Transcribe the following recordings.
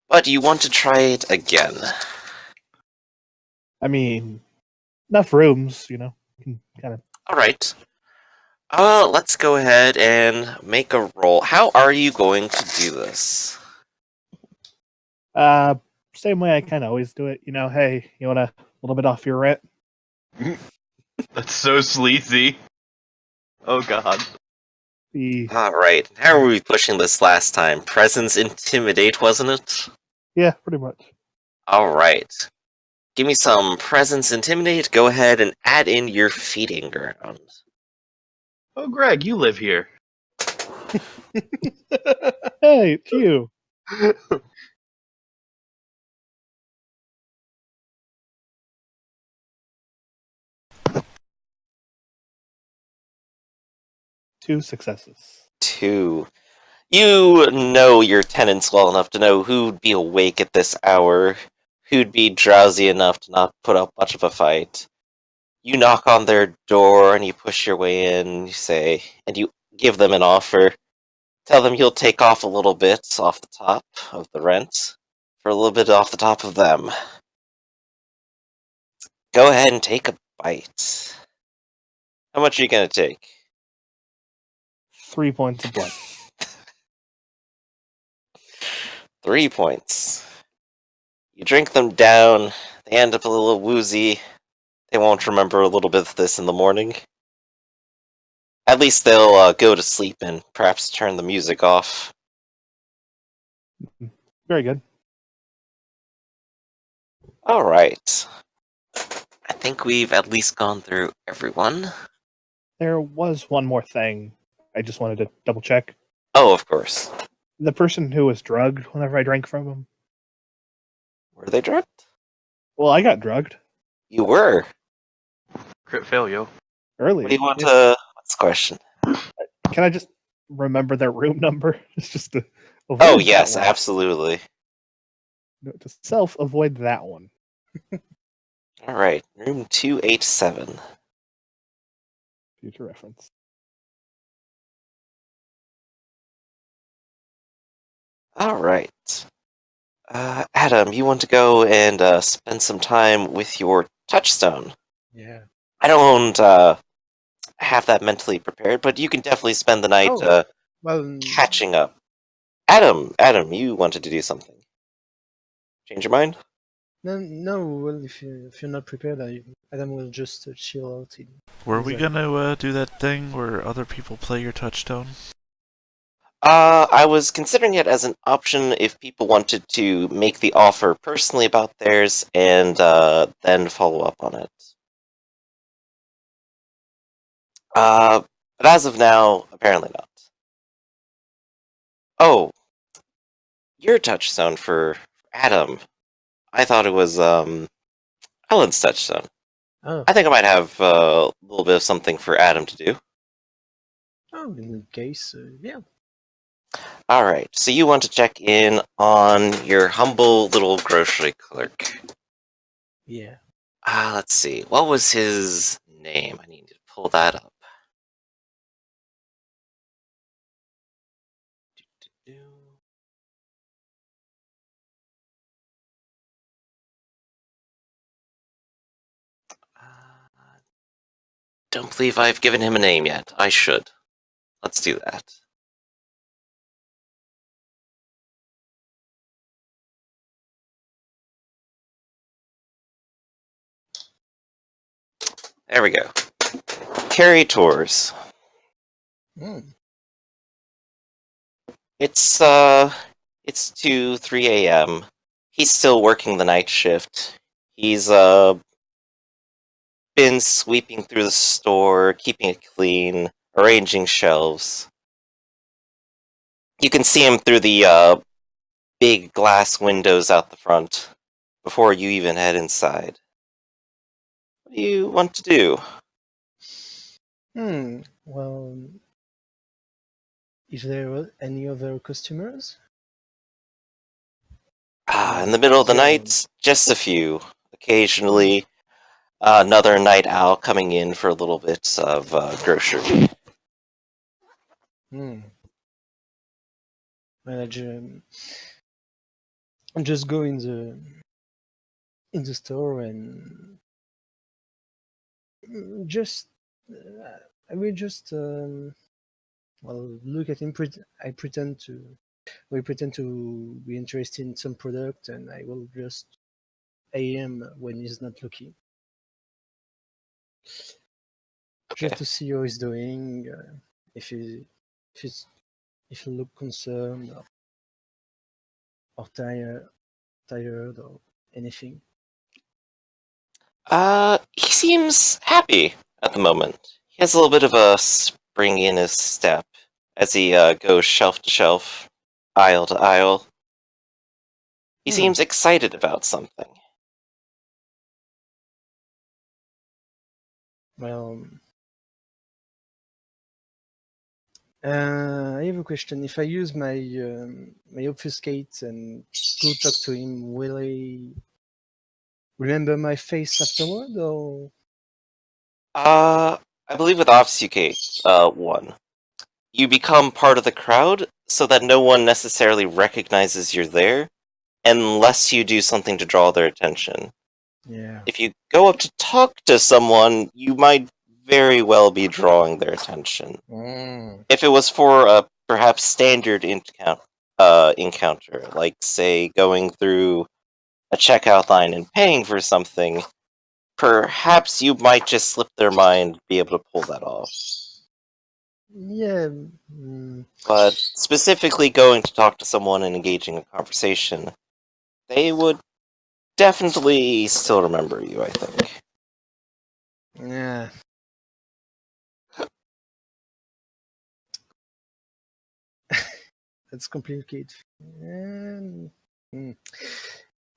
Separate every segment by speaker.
Speaker 1: but you want to try it again.
Speaker 2: I mean, enough rooms, you know. Can kind of.
Speaker 1: All right. Let's go ahead and make a roll. How are you going to do this?
Speaker 2: Same way I kind of always do it. You know, hey, you want a little bit off your rent?
Speaker 3: That's so sleazy. Oh god.
Speaker 1: All right. How were we pushing this last time? Presence intimidate, wasn't it?
Speaker 2: Yeah, pretty much.
Speaker 1: All right. Give me some presence intimidate. Go ahead and add in your feeding ground.
Speaker 3: Oh, Greg, you live here.
Speaker 2: Hey, it's you. Two successes.
Speaker 1: 2. You know your tenants well enough to know who'd be awake at this hour, who'd be drowsy enough to not put up much of a fight. You knock on their door and you push your way in, and you give them an offer. Tell them you'll take off a little bit off the top of the rent for a little bit off the top of them. Go ahead and take a bite. How much are you going to take?
Speaker 2: 3 points of blood.
Speaker 1: 3 points. You drink them down, they end up a little woozy. They won't remember a little bit of this in the morning. At least they'll go to sleep and perhaps turn the music off.
Speaker 2: Very good.
Speaker 1: Alright. I think we've at least gone through everyone.
Speaker 2: There was one more thing I just wanted to double check.
Speaker 1: Oh, of course.
Speaker 2: The person who was drugged whenever I drank from him.
Speaker 1: Were they drugged?
Speaker 2: Well, I got drugged
Speaker 1: You were.
Speaker 3: Crit fail, yo.
Speaker 2: earlier.
Speaker 1: What do you want to... What's the question?
Speaker 2: Can I just remember their room number? It's just to avoid
Speaker 1: Oh,
Speaker 2: that
Speaker 1: yes,
Speaker 2: one.
Speaker 1: absolutely.
Speaker 2: No, to self-avoid that one.
Speaker 1: Alright, room 287.
Speaker 2: Future reference.
Speaker 1: Alright. Adam, you want to go and spend some time with your touchstone.
Speaker 4: Yeah.
Speaker 1: I don't have that mentally prepared, but you can definitely spend the night
Speaker 4: Well,
Speaker 1: catching up. Adam, you wanted to do something. Change your mind?
Speaker 4: no. Well, if you're not prepared, Adam will just chill out.
Speaker 5: Were we gonna do that thing where other people play your touchstone?
Speaker 1: I was considering it as an option if people wanted to make the offer personally about theirs and then follow up on it. But as of now, apparently not. Oh, your touchstone for Adam. I thought it was Ellen's touchstone.
Speaker 4: Oh.
Speaker 1: I think I might have a little bit of something for Adam to do.
Speaker 4: Oh, in that case, yeah.
Speaker 1: Alright, so you want to check in on your humble little grocery clerk.
Speaker 4: Yeah.
Speaker 1: Let's see. What was his name? I need to pull that up. Don't believe I've given him a name yet. I should. Let's do that. There we go. Carry tours. It's 2, 3 a.m. He's still working the night shift. He's been sweeping through the store, keeping it clean, arranging shelves. You can see him through the big glass windows out the front before you even head inside. What do you want to do?
Speaker 4: Well, is there any other customers?
Speaker 1: In the middle of the night, just a few. Occasionally, another night owl coming in for a little bit of grocery.
Speaker 4: Well, and just go in the store and just I will just well look at him. I pretend to we pretend to be interested in some product, and I will just AM when he's not looking,
Speaker 1: Okay.
Speaker 4: just to see how he's doing, if he look concerned or tired or anything.
Speaker 1: He seems happy at the moment. He has a little bit of a spring in his step as he goes shelf to shelf, aisle to aisle. He
Speaker 4: Hmm.
Speaker 1: seems excited about something.
Speaker 4: Well, I have a question. If I use my obfuscate and go talk to him, will he remember my face afterward, or?
Speaker 1: I believe with Obfuscate, 1, you become part of the crowd so that no one necessarily recognizes you're there, unless you do something to draw their attention.
Speaker 4: Yeah.
Speaker 1: If you go up to talk to someone, you might very well be drawing their attention.
Speaker 4: Mm.
Speaker 1: If it was for a perhaps standard encounter, like, say, going through a checkout line and paying for something, perhaps you might just slip their mind, be able to pull that off.
Speaker 4: Yeah.
Speaker 1: But specifically going to talk to someone and engaging a conversation, they would definitely still remember you, I think.
Speaker 4: Yeah. That's complicated. Mm.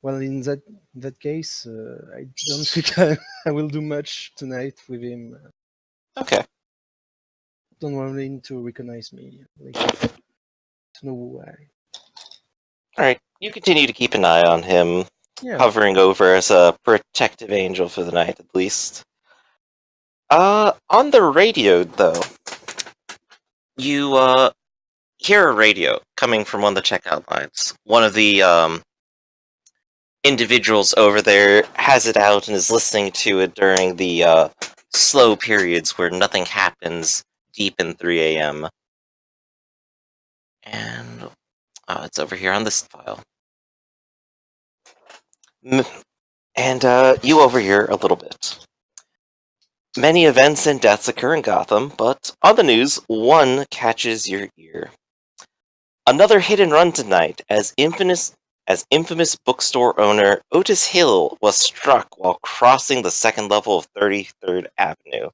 Speaker 4: Well, in that case, I don't think I will do much tonight with him.
Speaker 1: Okay.
Speaker 4: Don't want him to recognize me. Like, to know why.
Speaker 1: Alright, you continue to keep an eye on him,
Speaker 4: Yeah.
Speaker 1: hovering over as a protective angel for the night, at least. On the radio, though, you, hear a radio coming from one of the checkout lines. One of the, individuals over there has it out and is listening to it during the, slow periods where nothing happens deep in 3 a.m. And, it's over here on this file. And, you overhear a little bit. Many events and deaths occur in Gotham, but on the news, one catches your ear. Another hit and run tonight, as infamous bookstore owner Otis Hill was struck while crossing the second level of 33rd Avenue.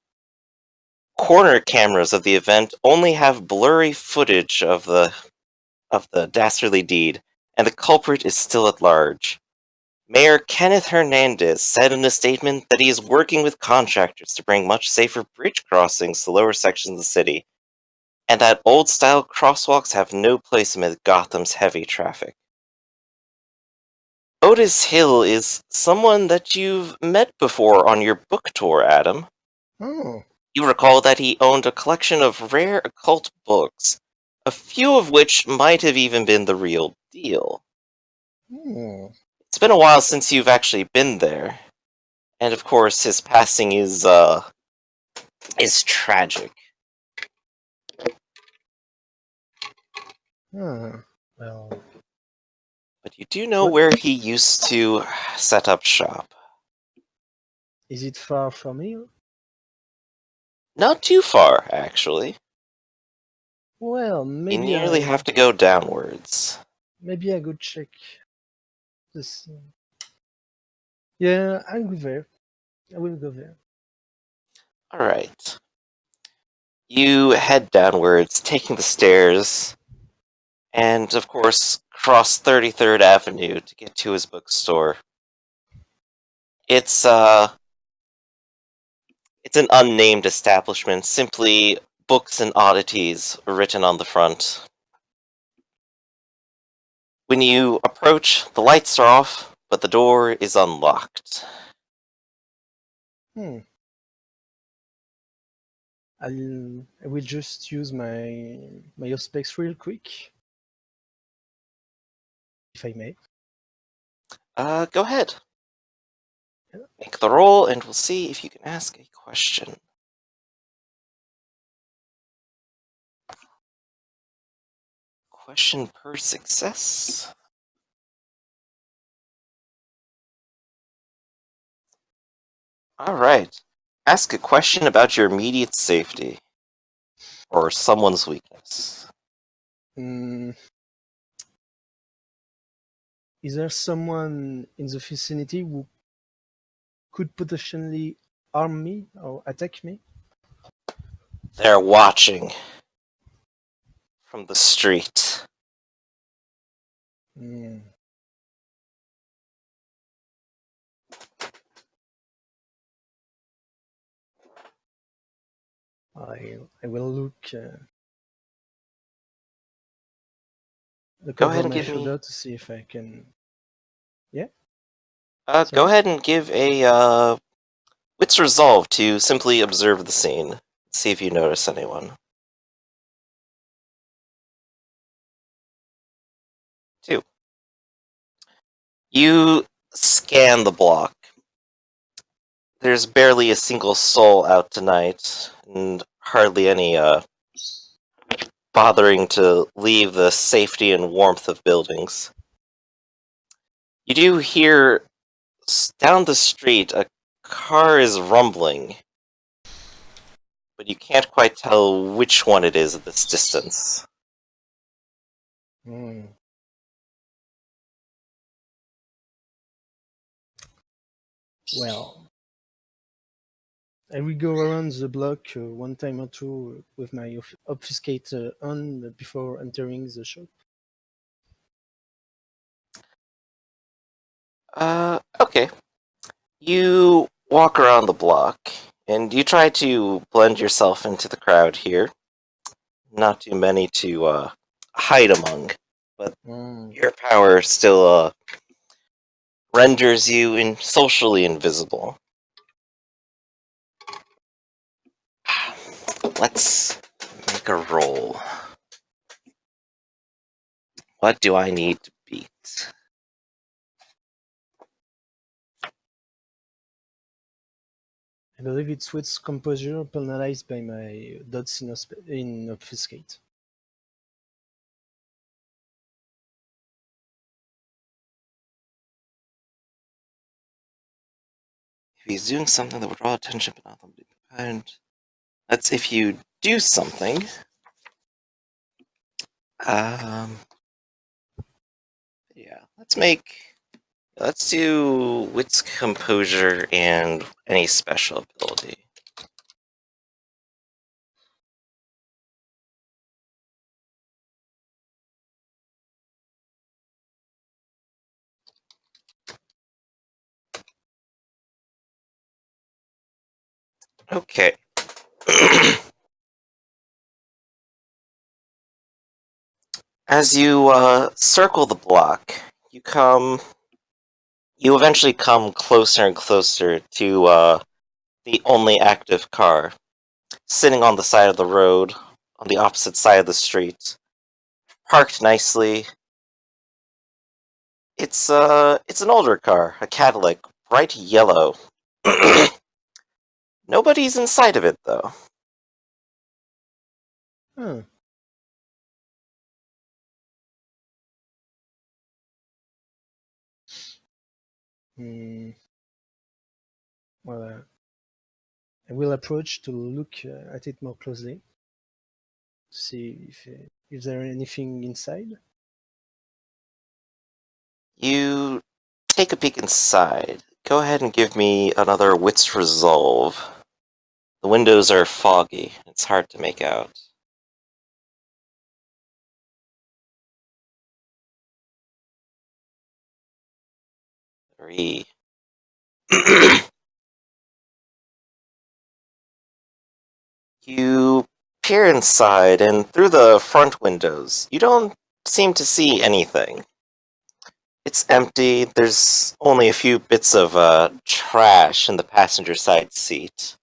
Speaker 1: Corner cameras of the event only have blurry footage of the dastardly deed, and the culprit is still at large. Mayor Kenneth Hernandez said in a statement that he is working with contractors to bring much safer bridge crossings to lower sections of the city, and that old-style crosswalks have no place amid Gotham's heavy traffic. Otis Hill is someone that you've met before on your book tour, Adam.
Speaker 4: Oh.
Speaker 1: You recall that he owned a collection of rare occult books, a few of which might have even been the real deal.
Speaker 4: Hmm.
Speaker 1: It's been a while since you've actually been there, and of course his passing is tragic.
Speaker 4: Well,
Speaker 1: But you do know
Speaker 4: What?
Speaker 1: where he used to set up shop.
Speaker 4: is it far from here?
Speaker 1: Not too far, actually.
Speaker 4: Well,
Speaker 1: You
Speaker 4: maybe
Speaker 1: nearly have to go downwards.
Speaker 4: maybe I go check this. Yeah, I'll go there. I will go there.
Speaker 1: Alright. You head downwards, taking the stairs, and of course cross 33rd Avenue to get to his bookstore. It's an unnamed establishment, simply books and oddities written on the front. When you approach, the lights are off, but the door is unlocked.
Speaker 4: Hmm. I will just use my specs real quick, if I may.
Speaker 1: Go ahead. Make the roll, and we'll see if you can ask a question. Question per success. Alright. Ask a question about your immediate safety. Or someone's weakness.
Speaker 4: Mm, is there someone in the vicinity who could potentially harm me or attack me?
Speaker 1: They're watching. From the street.
Speaker 4: Mm. I will look
Speaker 1: Go
Speaker 4: over
Speaker 1: ahead and
Speaker 4: my
Speaker 1: give me...
Speaker 4: shoulder to see if I can. Yeah.
Speaker 1: Go
Speaker 4: Sorry?
Speaker 1: ahead and give a wits resolve to simply observe the scene. See if you notice anyone. 2. You scan the block. There's barely a single soul out tonight, and hardly any bothering to leave the safety and warmth of buildings. You do hear down the street a car is rumbling, but you can't quite tell which one it is at this distance.
Speaker 4: Mm. Well, I will go around the block one time or two with my obfuscate on before entering the shop.
Speaker 1: Okay. You walk around the block, and you try to blend yourself into the crowd here. Not too many to hide among, but
Speaker 4: Mm.
Speaker 1: your power still renders you socially invisible. Let's make a roll. What do I need to beat?
Speaker 4: I believe it's wits composure penalized by my dots in obfuscate.
Speaker 1: If he's doing something that would draw attention but not them to be behind. That's if you do something. Yeah, let's do wits composure and any special ability. Okay. As you circle the block, you eventually come closer and closer to the only active car, sitting on the side of the road, on the opposite side of the street, parked nicely. It's an older car, a Cadillac, bright yellow. Nobody's inside of it though.
Speaker 4: Huh. Hmm. Well, I will approach to look at it more closely, to see if there is anything inside.
Speaker 1: You take a peek inside. Go ahead and give me another wits resolve. The windows are foggy. It's hard to make out. 3. You peer inside, and through the front windows, you don't seem to see anything. It's empty. There's only a few bits of trash in the passenger side seat,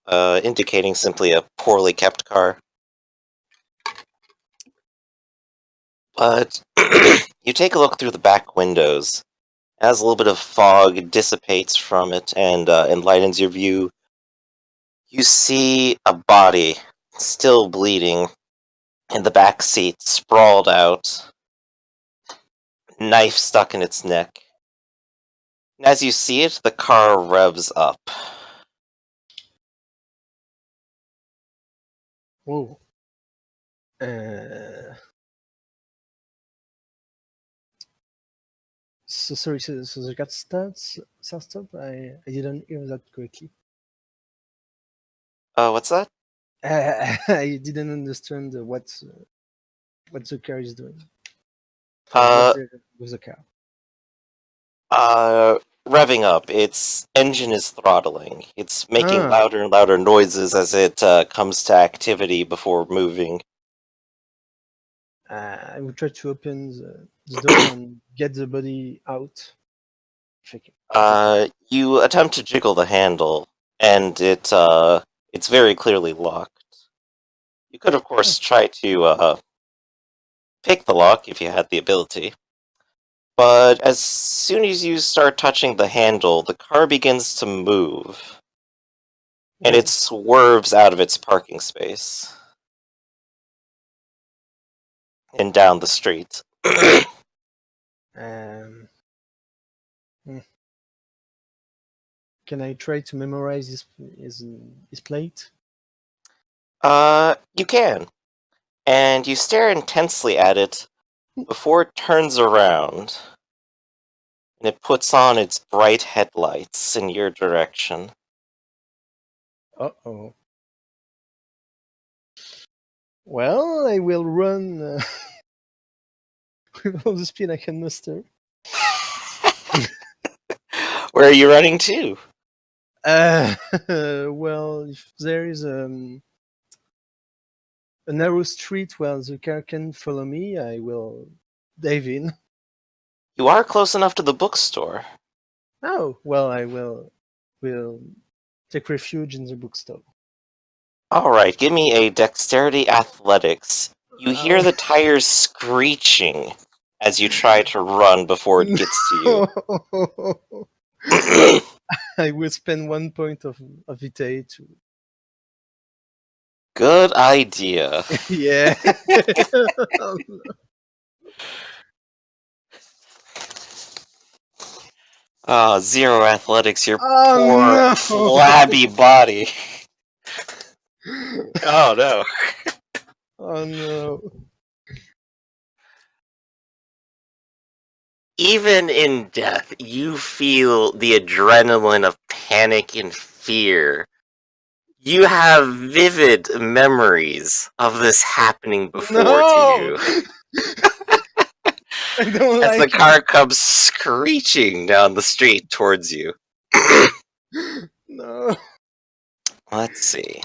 Speaker 1: indicating simply a poorly kept car. But You take a look through the back windows. As a little bit of fog dissipates from it and enlightens your view, you see a body, still bleeding, in the back seat, sprawled out, knife stuck in its neck. And as you see it, the car revs up.
Speaker 4: Whoa. So sorry, so the cat starts. I didn't hear that correctly.
Speaker 1: What's that?
Speaker 4: I didn't understand what the car is doing.
Speaker 1: Uh,
Speaker 4: With the car.
Speaker 1: Revving up. Its engine is throttling. It's making
Speaker 4: Ah.
Speaker 1: louder and louder noises as it comes to activity before moving.
Speaker 4: I will try to open the door and get the body out. If I can.
Speaker 1: You attempt to jiggle the handle, and it's very clearly locked. You could, of course, try to pick the lock if you had the ability. But as soon as you start touching the handle, the car begins to move, and it swerves out of its parking space and down the street.
Speaker 4: Um, Can I try to memorize his plate?
Speaker 1: You can. And you stare intensely at it before it turns around, and it puts on its bright headlights in your direction.
Speaker 4: Uh-oh. Well, I will run with all the speed I can muster.
Speaker 1: Where are you running to?
Speaker 4: Well, if there is a narrow street where the car can follow me, I will dive in.
Speaker 1: You are close enough to the bookstore.
Speaker 4: Oh, well, I will take refuge in the bookstore.
Speaker 1: Alright, give me a dexterity athletics. You hear the tires screeching as you try to run before it gets to you.
Speaker 4: I will spend 1 point of VtR to.
Speaker 1: Good idea.
Speaker 4: Yeah.
Speaker 1: 0 athletics, your
Speaker 4: Oh,
Speaker 1: poor,
Speaker 4: no.
Speaker 1: flabby body. Oh no.
Speaker 4: Oh no.
Speaker 1: Even in death, you feel the adrenaline of panic and fear. You have vivid memories of this happening before to you.
Speaker 4: I don't
Speaker 1: As
Speaker 4: like
Speaker 1: the car comes screeching down the street towards you.
Speaker 4: it. No.
Speaker 1: Let's see.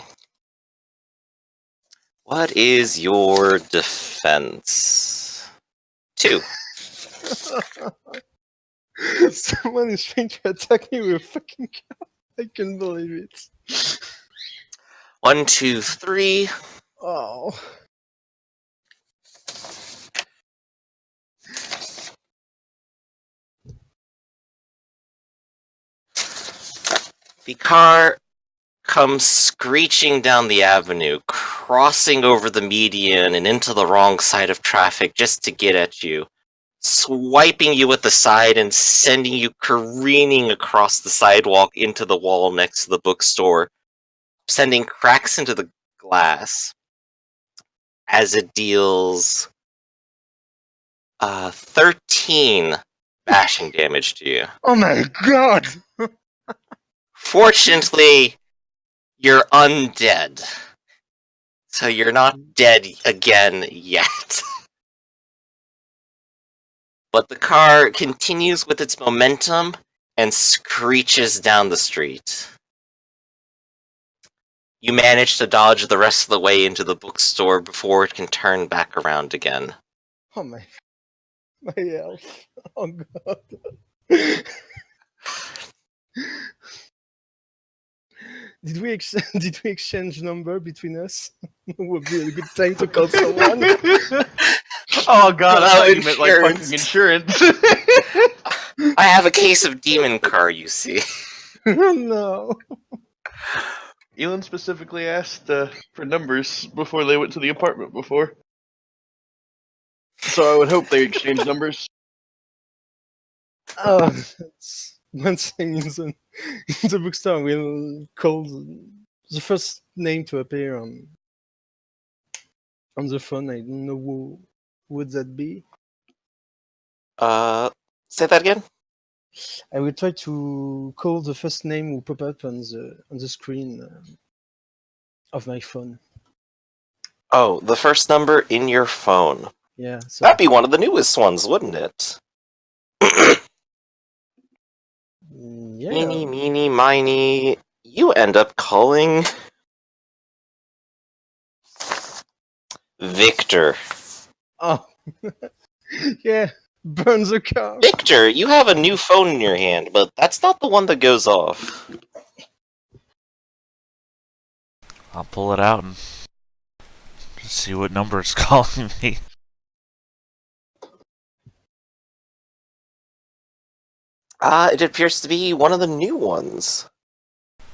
Speaker 1: What is your defense? 2.
Speaker 4: Someone is trying to attack me with a fucking car. I can't believe it.
Speaker 1: 1, 2, 3.
Speaker 4: Oh.
Speaker 1: The car comes screeching down the avenue, crossing over the median and into the wrong side of traffic just to get at you, swiping you at the side and sending you careening across the sidewalk into the wall next to the bookstore, sending cracks into the glass as it deals 13 bashing damage to you.
Speaker 4: Oh my god!
Speaker 1: Fortunately, you're undead. So you're not dead again yet. But the car continues with its momentum and screeches down the street. You manage to dodge the rest of the way into the bookstore before it can turn back around again.
Speaker 4: Oh my health. Oh god. Did we did we exchange number between us? Would be a good time to call someone.
Speaker 3: Oh god, I
Speaker 1: Oh,
Speaker 3: thought you meant like fucking
Speaker 1: insurance.
Speaker 3: insurance.
Speaker 1: I have a case of demon car, you see.
Speaker 4: No.
Speaker 3: Elon specifically asked for numbers before they went to the apartment before. So I would hope they exchanged numbers.
Speaker 4: Oh, that's one thing in the bookstore. We'll call the first name to appear on the phone. I don't know who would that be.
Speaker 1: Say that again?
Speaker 4: I will try to call the first name who pop up on the screen of my phone.
Speaker 1: Oh, the first number in your phone.
Speaker 4: Yeah, so
Speaker 1: That'd be one of the newest ones, wouldn't it?
Speaker 4: yeah.
Speaker 1: Meeny, meeny, miny. You end up calling Victor.
Speaker 4: Oh, yeah. Burn the car.
Speaker 1: Victor, you have a new phone in your hand, but that's not the one that goes off.
Speaker 5: I'll pull it out and see what number it's calling me.
Speaker 1: It appears to be one of the new ones.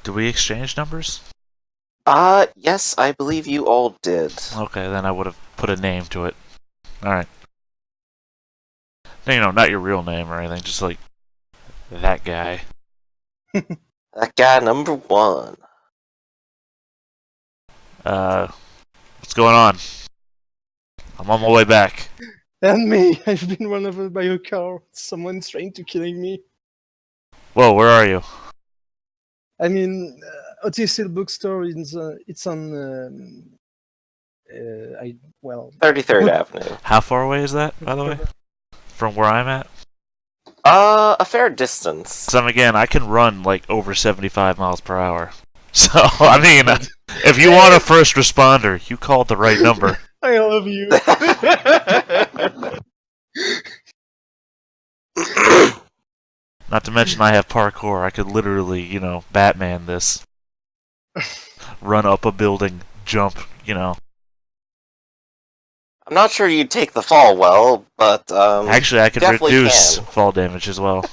Speaker 5: Do we exchange numbers?
Speaker 1: Yes, I believe you all did.
Speaker 5: Okay, then I would have put a name to it. Alright. You know, not your real name or anything, just like that guy.
Speaker 1: That guy number one.
Speaker 5: What's going on? I'm on my way back.
Speaker 4: And me. I've been run over by a car. Someone's trying to kill me.
Speaker 5: Whoa, where are you?
Speaker 4: I mean, OTC bookstore it's on.
Speaker 1: 33rd Avenue.
Speaker 5: How far away is that, by the way? From where I'm at?
Speaker 1: A fair distance.
Speaker 5: Because again, I can run like over 75 miles per hour. So, I mean, if you want a first responder, you called the right number.
Speaker 4: I love you.
Speaker 5: Not to mention I have parkour. I could literally, you know, Batman this. Run up a building, jump, you know.
Speaker 1: I'm not sure you'd take the fall well, but
Speaker 5: Actually, I could
Speaker 1: definitely
Speaker 5: reduce
Speaker 1: can.
Speaker 5: fall damage as well.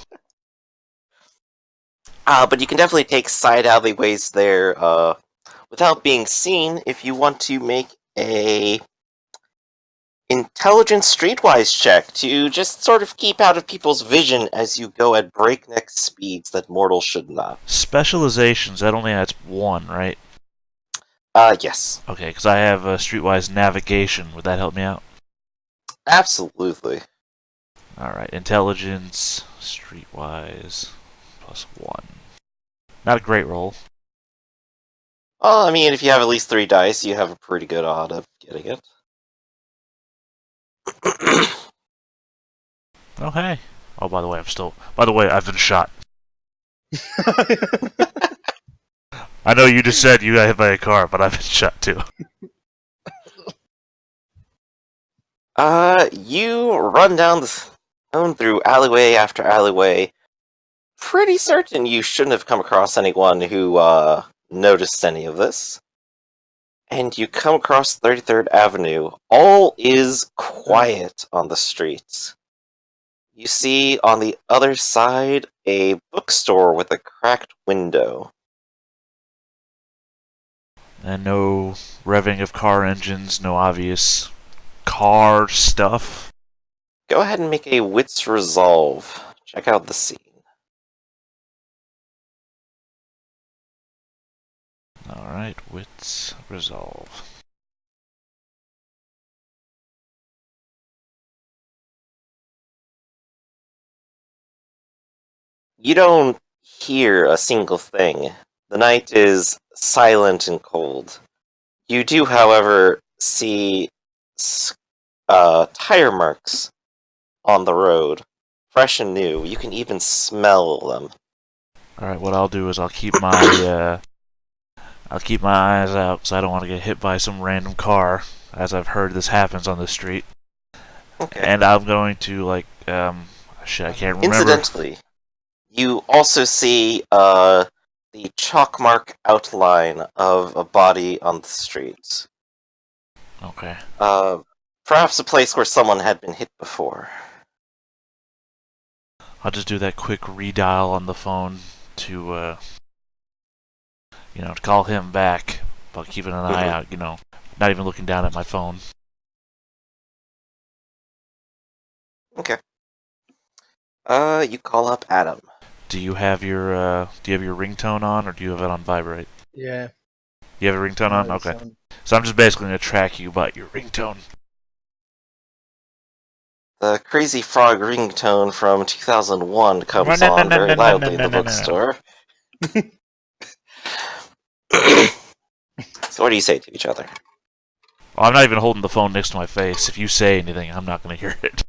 Speaker 1: But you can definitely take side alleyways there, without being seen if you want to make a intelligence streetwise check to just sort of keep out of people's vision as you go at breakneck speeds that mortals should not.
Speaker 5: Specializations, that only adds one, right?
Speaker 1: Yes.
Speaker 5: Okay, because I have streetwise navigation. Would that help me out?
Speaker 1: Absolutely.
Speaker 5: Alright, intelligence, streetwise, +1. Not a great roll.
Speaker 1: Well, I mean, if you have at least 3 dice, you have a pretty good odd of getting it.
Speaker 5: Oh, hey. Oh, by the way, I've been shot. I know you just said you got hit by a car, but I've been shot too.
Speaker 1: You run down through alleyway after alleyway. Pretty certain you shouldn't have come across anyone who, noticed any of this. And you come across 33rd Avenue. All is quiet on the streets. You see on the other side a bookstore with a cracked window.
Speaker 5: And no revving of car engines, no obvious car stuff.
Speaker 1: Go ahead and make a Wits Resolve. Check out the scene.
Speaker 5: Alright, Wits Resolve.
Speaker 1: You don't hear a single thing. The night is silent and cold. You do, however, see tire marks on the road, fresh and new. You can even smell them.
Speaker 5: Alright, what I'll do is I'll keep my eyes out because I don't want to get hit by some random car, as I've heard this happens on the street.
Speaker 1: Okay.
Speaker 5: And I'm going to, like, shit, I can't remember.
Speaker 1: Incidentally, you also see the chalkmark outline of a body on the street.
Speaker 5: Okay.
Speaker 1: Perhaps a place where someone had been hit before.
Speaker 5: I'll just do that quick redial on the phone to, to call him back, but keeping an eye out, not even looking down at my phone.
Speaker 1: Okay. You call up Adam.
Speaker 5: Do you have your ringtone on, or do you have it on vibrate?
Speaker 4: Yeah.
Speaker 5: You have a ringtone on?
Speaker 4: It's
Speaker 5: Okay.
Speaker 4: on.
Speaker 5: So I'm just basically going to track you by your ringtone.
Speaker 1: The Crazy Frog ringtone from 2001 comes on very loudly in the bookstore. So what do you say to each other?
Speaker 5: Well, I'm not even holding the phone next to my face. If you say anything, I'm not going to hear it.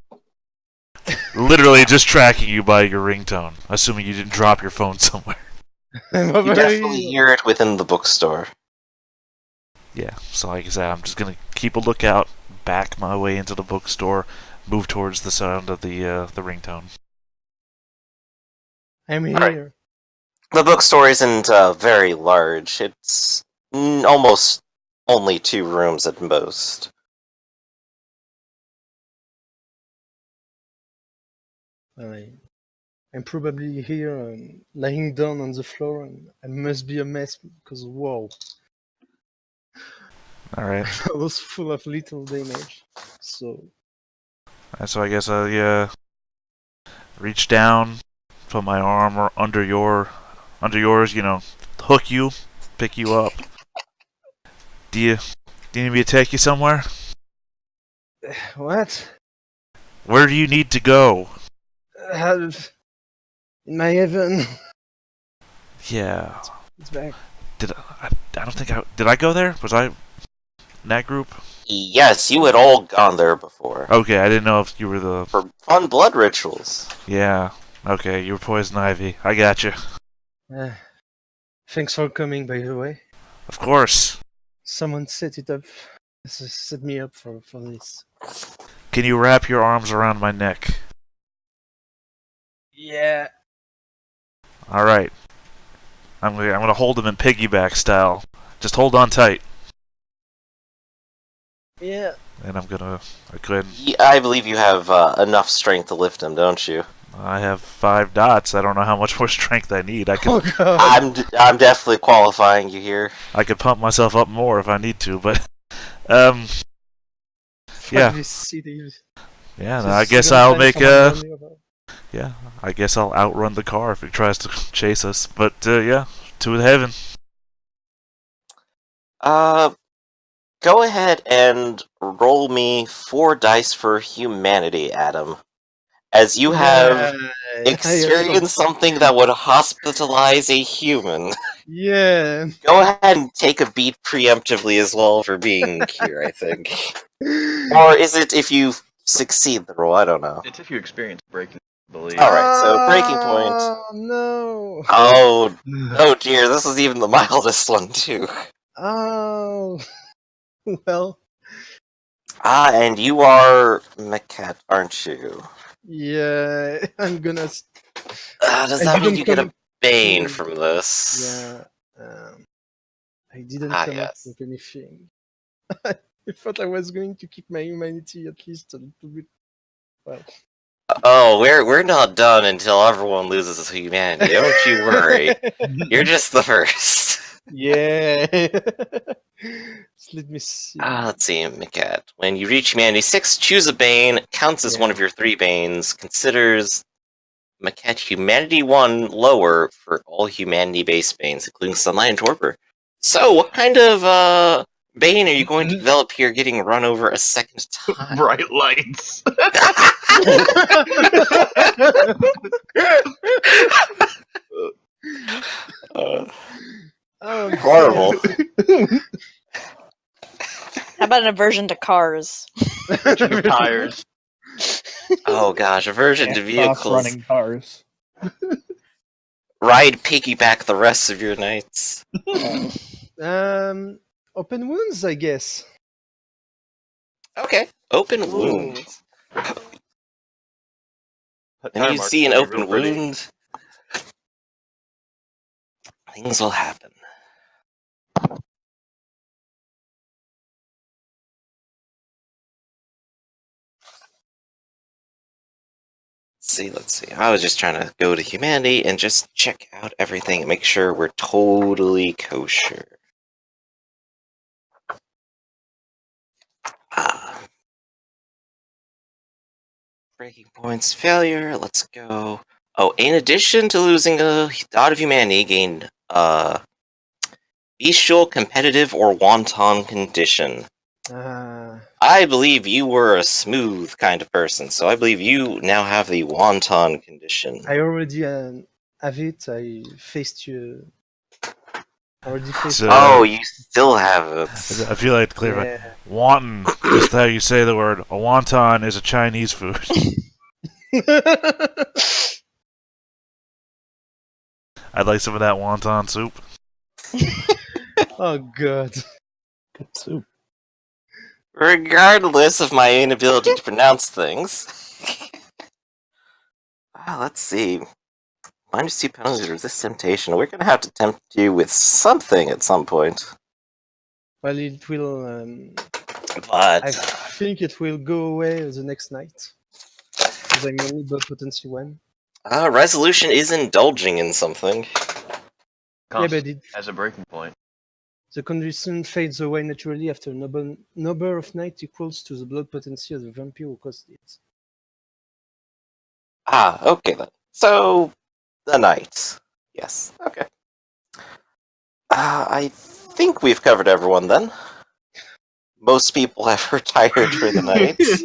Speaker 5: Literally just tracking you by your ringtone, assuming you didn't drop your phone somewhere.
Speaker 1: You definitely hear it within the bookstore.
Speaker 5: Yeah, so like I said, I'm just going to keep a lookout, back my way into the bookstore, move towards the sound of the ringtone.
Speaker 4: I'm here.
Speaker 1: Alright. The bookstore isn't very large. It's almost only 2 rooms at most.
Speaker 4: I'm probably here lying down on the floor, and I must be a mess because whoa,
Speaker 5: Alright.
Speaker 4: I was full of little damage. So
Speaker 5: So I guess I reach down, put my arm under yours, hook you, pick you up. Do you need me to take you somewhere?
Speaker 4: what?
Speaker 5: Where do you need to go?
Speaker 4: In my heaven,
Speaker 5: Yeah.
Speaker 4: it's back.
Speaker 5: I don't think did I go there? Was I in that group?
Speaker 1: Yes, you had all gone there before.
Speaker 5: Okay, I didn't know if you were the...
Speaker 1: For fun blood rituals.
Speaker 5: Yeah. Okay, you were Poison Ivy. I got you.
Speaker 4: Thanks for coming, by the way.
Speaker 5: Of course.
Speaker 4: Someone set me up for this.
Speaker 5: Can you wrap your arms around my neck?
Speaker 4: Yeah.
Speaker 5: All right. I'm gonna hold him in piggyback style. Just hold on tight.
Speaker 4: Yeah.
Speaker 5: And I'm gonna... go ahead.
Speaker 1: I believe you have enough strength to lift him, don't you?
Speaker 5: I have 5 dots. I don't know how much more strength I need. I
Speaker 4: Oh
Speaker 5: could
Speaker 4: god.
Speaker 1: I'm definitely qualifying you here.
Speaker 5: I could pump myself up more if I need to, but
Speaker 4: Fuck
Speaker 5: yeah.
Speaker 4: this city.
Speaker 5: Yeah.
Speaker 4: This
Speaker 5: I
Speaker 4: is
Speaker 5: guess
Speaker 4: the
Speaker 5: I'll
Speaker 4: time
Speaker 5: make
Speaker 4: someone told me about.
Speaker 5: yeah. I guess I'll outrun the car if it tries to chase us. But yeah, to heaven.
Speaker 1: Go ahead and roll me 4 dice for humanity, Adam. As you have experienced something that would hospitalize a human.
Speaker 4: Yeah.
Speaker 1: Go ahead and take a beat preemptively as well for being here, I think. Or is it if you succeed the roll? I don't know.
Speaker 3: It's if you experience breaking, I believe.
Speaker 1: Alright, so breaking point.
Speaker 4: Oh no.
Speaker 1: Oh dear, this is even the mildest one too.
Speaker 4: Oh. Well.
Speaker 1: And you are Maquette, aren't you?
Speaker 4: Yeah. I'm gonna.
Speaker 1: Does
Speaker 4: I
Speaker 1: that mean
Speaker 4: didn't
Speaker 1: you get a
Speaker 4: come-
Speaker 1: bane from this?
Speaker 4: Yeah. I didn't
Speaker 1: Ah,
Speaker 4: come up
Speaker 1: yes.
Speaker 4: with anything. I thought I was going to keep my humanity at least a little bit. Well.
Speaker 1: Oh, we're not done until everyone loses his humanity. Don't you worry. You're just the first.
Speaker 4: Yeah. Let me see.
Speaker 1: Let's see, Maquette. When you reach humanity 6, choose a bane. Counts as one of your 3 banes. Considers Maquette humanity 1 lower for all humanity-based banes, including sunlight and torpor. So, what kind of bane are you going to develop here, getting run over a second time?
Speaker 3: Bright lights.
Speaker 4: Oh,
Speaker 1: Horrible.
Speaker 6: How about an aversion to cars?
Speaker 3: Tires.
Speaker 1: Oh gosh, aversion to vehicles.
Speaker 2: Running cars.
Speaker 1: Ride piggyback the rest of your nights.
Speaker 4: Open wounds, I guess.
Speaker 1: Okay, open wounds. And you see an open wound. Things will happen. Let's see. I was just trying to go to humanity and just check out everything and make sure we're totally kosher. Breaking points, failure, let's go. Oh, in addition to losing a dot of humanity, gained bestial, competitive, or wanton condition. I believe you were a smooth kind of person, so I believe you now have the wanton condition.
Speaker 4: I already have it. I faced you. Already faced
Speaker 5: So-
Speaker 1: Oh, you still have it.
Speaker 5: I feel like to clarify.
Speaker 4: Yeah.
Speaker 5: Wanton, just how you say the word. A wonton is a Chinese food. I'd like some of that wonton soup.
Speaker 4: Oh god.
Speaker 2: Good soup.
Speaker 1: Regardless of my inability to pronounce things. Let's see. -2 penalty to resist temptation. We're gonna have to tempt you with something at some point.
Speaker 4: Well, it will.
Speaker 1: But
Speaker 4: I think it will go away the next night. Because I'm only blood potency 1.
Speaker 1: resolution is indulging in something.
Speaker 4: Yeah, but
Speaker 3: As a breaking point.
Speaker 4: the condition fades away naturally after a number of nights equals to the blood potency of the vampire who caused it.
Speaker 1: Okay then. So, the night. Yes, okay. I think we've covered everyone then. Most people have retired for the night. We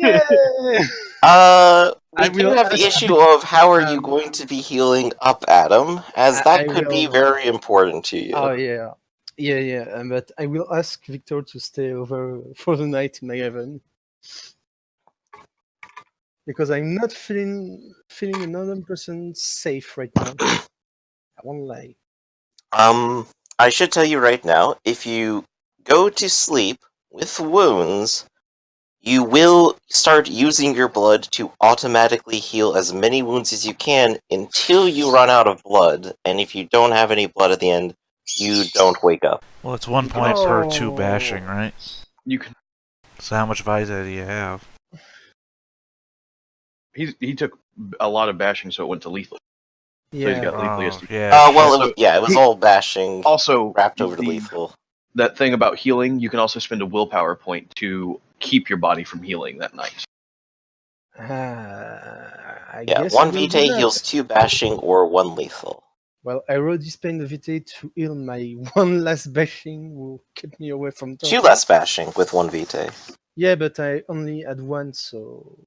Speaker 1: do have the issue of how are you going to be healing up, Adam, as that could be very important to you.
Speaker 4: Oh yeah. But I will ask Victor to stay over for the night in my heaven. Because I'm not feeling 100% safe right now. I won't lie.
Speaker 1: I should tell you right now, if you go to sleep with wounds, you will start using your blood to automatically heal as many wounds as you can until you run out of blood, and if you don't have any blood at the end, you don't wake up.
Speaker 5: Well, it's 1 point per 2 bashing, right?
Speaker 3: You can.
Speaker 5: So how much Vita do you have?
Speaker 3: He took a lot of bashing, so it went to lethal. So he's got lethal ESD.
Speaker 5: yeah.
Speaker 1: It was all bashing
Speaker 3: Also,
Speaker 1: wrapped over to lethal.
Speaker 3: That thing about healing, you can also spend a willpower point to keep your body from healing that night.
Speaker 4: I
Speaker 1: Yeah,
Speaker 4: guess
Speaker 1: 1
Speaker 4: I will do
Speaker 1: VT
Speaker 4: that.
Speaker 1: heals 2 bashing or 1 lethal.
Speaker 4: Well, I already spent the VT to heal my one last bashing who kept me away from top.
Speaker 1: 2 less bashing with 1 VT.
Speaker 4: Yeah, but I only had 1, so...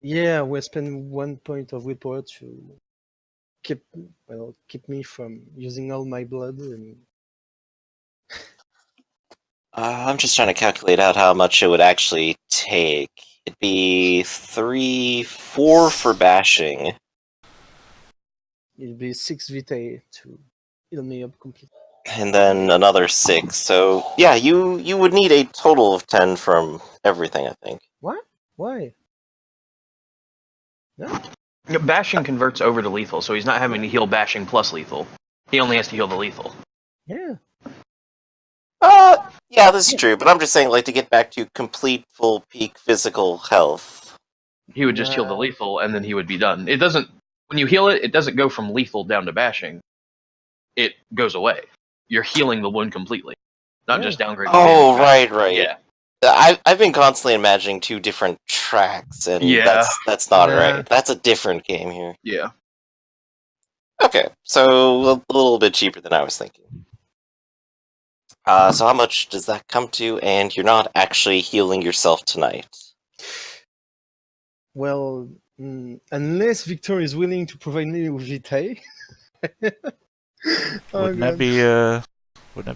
Speaker 4: yeah, we'll spend 1 point of willpower to keep me from using all my blood. And...
Speaker 1: I'm just trying to calculate out how much it would actually take. It'd be 4 for bashing.
Speaker 4: It'll be 6 VT to heal me up completely.
Speaker 1: And then another 6. So, yeah, you would need a total of 10 from everything, I think.
Speaker 4: What? Why? No?
Speaker 3: Yeah, bashing converts over to lethal, so he's not having to heal bashing plus lethal. He only has to heal the lethal.
Speaker 4: Yeah.
Speaker 1: Yeah, this is true, but I'm just saying, like, to get back to complete, full peak physical health.
Speaker 3: He would just heal the lethal, and then he would be done. It doesn't... When you heal it, it doesn't go from lethal down to bashing. It goes away. You're healing the wound completely. Not just downgrading.
Speaker 1: Oh, right.
Speaker 3: Yeah.
Speaker 1: I've been constantly imagining 2 different tracks, and that's not right. That's a different game here.
Speaker 3: Yeah.
Speaker 1: Okay, so a little bit cheaper than I was thinking. So how much does that come to, and you're not actually healing yourself tonight?
Speaker 4: Well, unless Victor is willing to provide me with Vitae.
Speaker 5: Wouldn't that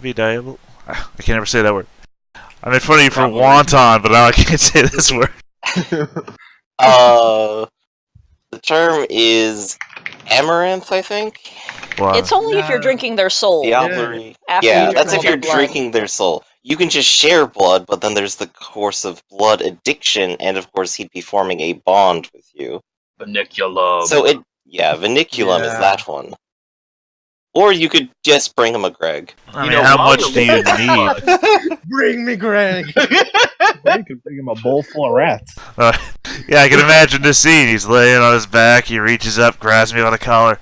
Speaker 5: be diable? I can never say that word. I made fun of you for wonton, but now I can't say this word.
Speaker 1: The term is amaranth, I think.
Speaker 5: Wow.
Speaker 6: It's only if you're drinking their soul.
Speaker 1: Diablerie.
Speaker 6: After
Speaker 1: Yeah,
Speaker 6: you
Speaker 1: that's
Speaker 6: drink
Speaker 1: if you're
Speaker 6: all their blood.
Speaker 1: drinking their soul. You can just share blood, but then there's the course of blood addiction, and of course he'd be forming a bond with you.
Speaker 3: Verniculum.
Speaker 1: So Viniculum is
Speaker 4: Yeah.
Speaker 1: that one. Or you could just bring him a Greg.
Speaker 5: I
Speaker 3: You
Speaker 5: mean,
Speaker 3: know,
Speaker 5: how
Speaker 3: while
Speaker 5: much
Speaker 3: you're
Speaker 5: do you
Speaker 3: looking
Speaker 5: need?
Speaker 4: Bring me, Greg.
Speaker 2: You could bring him a bowl full of rats.
Speaker 5: Yeah, I can imagine the scene. He's laying on his back. He reaches up, grabs me by the collar.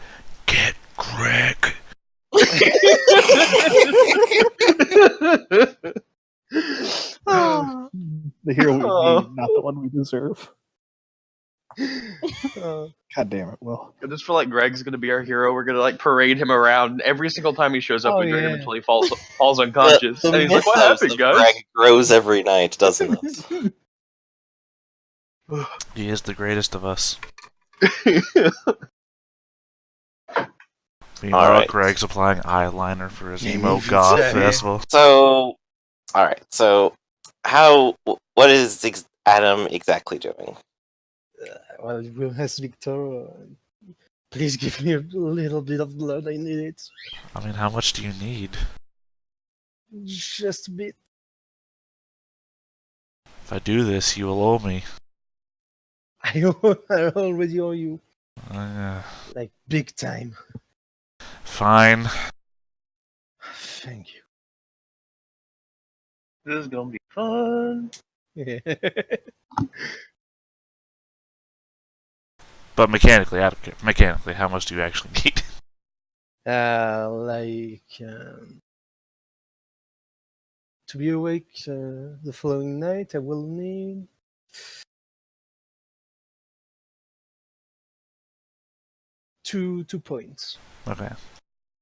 Speaker 5: Get Greg.
Speaker 2: The hero we need, not the one we deserve.
Speaker 4: Uh,
Speaker 2: God damn it, Will.
Speaker 3: I just feel like Greg's gonna be our hero. We're gonna like parade him around every single time he shows up.
Speaker 4: Oh,
Speaker 3: we drag him
Speaker 4: yeah.
Speaker 3: until he falls unconscious,
Speaker 1: The
Speaker 3: and he's like, "What
Speaker 1: mythos
Speaker 3: happened,
Speaker 1: of
Speaker 3: guys?"
Speaker 1: Greg grows every night, doesn't it?
Speaker 5: He is the greatest of us. Meanwhile,
Speaker 1: Alright.
Speaker 5: Greg's applying eyeliner for his
Speaker 4: Give
Speaker 5: emo
Speaker 4: me
Speaker 5: goth
Speaker 4: VtR.
Speaker 5: festival.
Speaker 1: So, alright, so what is Adam exactly doing?
Speaker 4: well, we'll ask Victor. Please give me a little bit of blood. I need it.
Speaker 5: I mean, how much do you need?
Speaker 4: Just a bit.
Speaker 5: If I do this, you will owe me.
Speaker 4: I already owe you. Like, big time.
Speaker 5: Fine.
Speaker 4: Thank you.
Speaker 3: This is gonna be fun.
Speaker 5: But mechanically, I don't care. Mechanically, how much do you actually need?
Speaker 4: To be awake the following night, I will need 2 points.
Speaker 5: Okay.